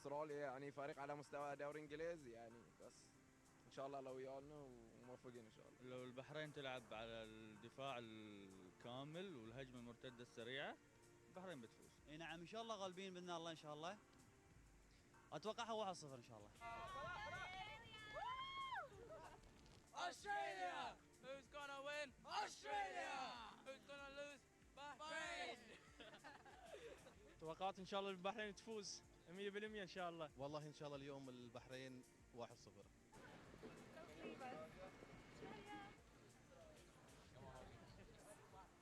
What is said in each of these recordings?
استراليا يعني فريق على مستوى دوري انجليزي يعني، بس ان شاء الله لو يالنا وموفقين ان شاء الله. لو البحرين تلعب على الدفاع الكامل والهجمه المرتده السريعه البحرين بتفوز. اي نعم ان شاء الله غالبين باذن الله ان شاء الله. اتوقعها 1-0 ان شاء الله. Australia! Who's gonna win? Australia! Who's gonna lose? Bahrain! توقعات ان شاء الله البحرين تفوز 100% ان شاء الله. والله ان شاء الله اليوم البحرين 1-0.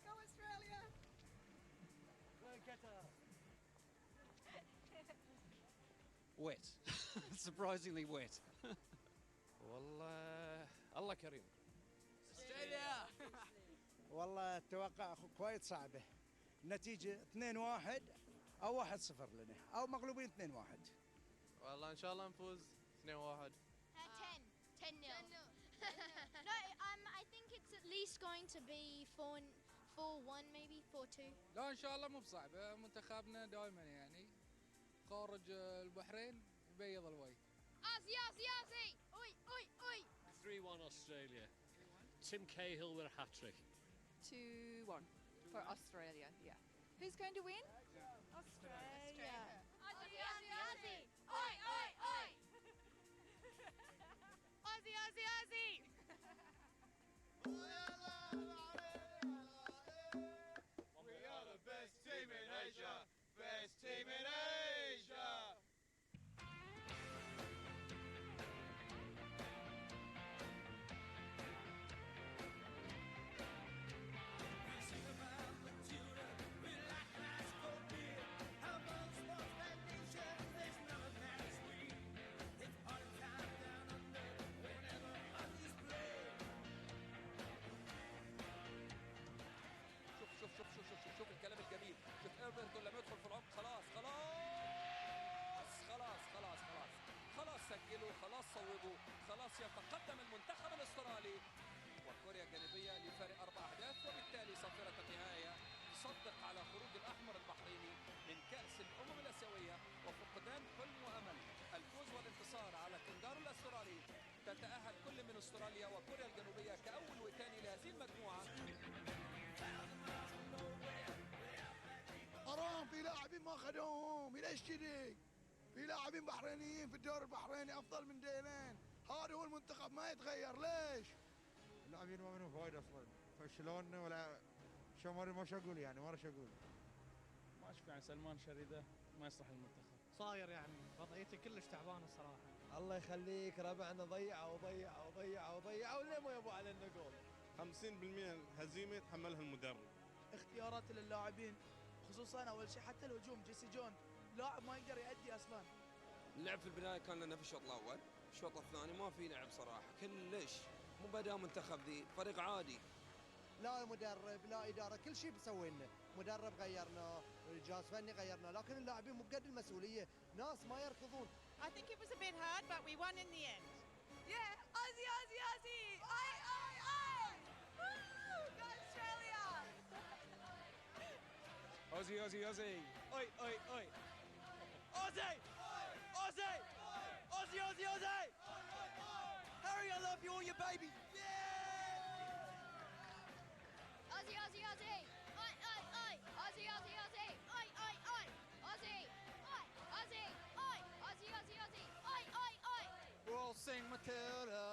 Go Australia! Wet. Surprisingly wet. والله الله كريم. Australia! والله التوقع كويس صعبة. النتيجة 2-1 أو 1-0 لنا أو مغلوبين 2-1. والله ان شاء الله نفوز 2-1. 10 nil. No, I think it's at least going to be 4-1 maybe 4-2. لا ان شاء الله مو بصعبة، منتخبنا دائما يعني خارج البحرين يبيض الوجه. Aussie! Oi! 3-1 Australia. Tim Cahill with a hat-trick. 2-1 for Australia, yeah. Who's going to win? Australia. Aussie! Oi! Aussie! We are the best team in Asia. Best team in Asia. شوف الكلام الجميل. شوف ايفرتون لما يدخل في العمق خلاص سجلوا، خلاص صوبوا، خلاص يتقدم المنتخب الاسترالي وكوريا الجنوبيه لفارق 4 أهداف، وبالتالي صافره النهايه تصدق على خروج الاحمر البحريني من كاس الامم الاسيويه وفقدان حلم وامل الفوز والانتصار على كنغارو الاسترالي. تتاهل كل من استراليا وكوريا الجنوبيه كاول وثاني لهذه المجموعه. حرام في لاعبين ما اخذوهم، ليش كذي؟ في لاعبين بحرينيين في الدوري البحريني افضل من ديلين، هذا هو المنتخب ما يتغير ليش؟ اللاعبين ما منهم فايده اصلا، فشلون ولا شو ما اقول يعني ما اقول. ما اشوف يعني سلمان شريده ما يصلح المنتخب. صاير يعني وضعيته كلش تعبانه الصراحه. الله يخليك ربعنا ضيعوا وليه ما يبوا على النقول. 50% هزيمة يتحملها المدرب. اختيارات للاعبين خصوصا اول شيء حتى الهجوم جيسي جون لاعب ما يقدر يأدي اصلا. اللعب في البدايه كان لنا في الشوط الاول، الشوط الثاني ما في لعب صراحه كلش، مو بدا منتخب ذي فريق عادي. لا مدرب لا اداره كل شيء بسوي لنا، مدرب غيرناه، جهاز فني غيرناه، لكن اللاعبين مو بقد المسؤوليه، ناس ما يركضون. I think it was a bit hard but we won in the end. Yeah, Aussie! Oi! Woo! Go Australia! Aussie! Oi! Aussie! Harry, I love you, all your baby. Aussie! Oi! Aussie! Aussie! Oi! We'll sing Matilda.